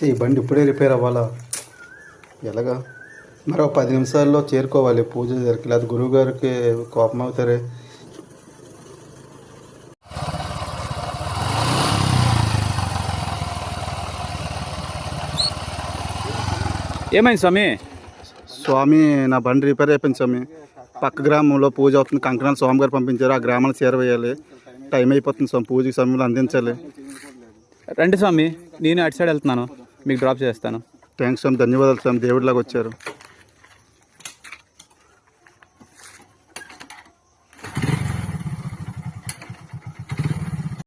ఈ బండి ఇప్పుడే రిపేర్ అవ్వాలా? ఎలాగా? మరో 10 నిమిషాల్లో చేరుకోవాలి పూజ దగ్గరికి, లేదా గురువుగారికి కోపం అవుతారే. ఏమైంది స్వామి? స్వామి, నా బండి రిపేర్ అయిపోయింది స్వామి. పక్క గ్రామంలో పూజ అవుతుంది, కంకణాలు స్వామి గారు పంపించారు. ఆ గ్రామాన్ని చేరవేయాలి. టైం అయిపోతుంది స్వామి, పూజకి సమయంలో అందించాలి. రండి స్వామి, నేను అటు సైడ్ వెళ్తున్నాను, మీకు డ్రాప్ చేస్తాను. థ్యాంక్స్ స్వామి, ధన్యవాదాలు స్వామి, దేవుడిలాగా వచ్చారు.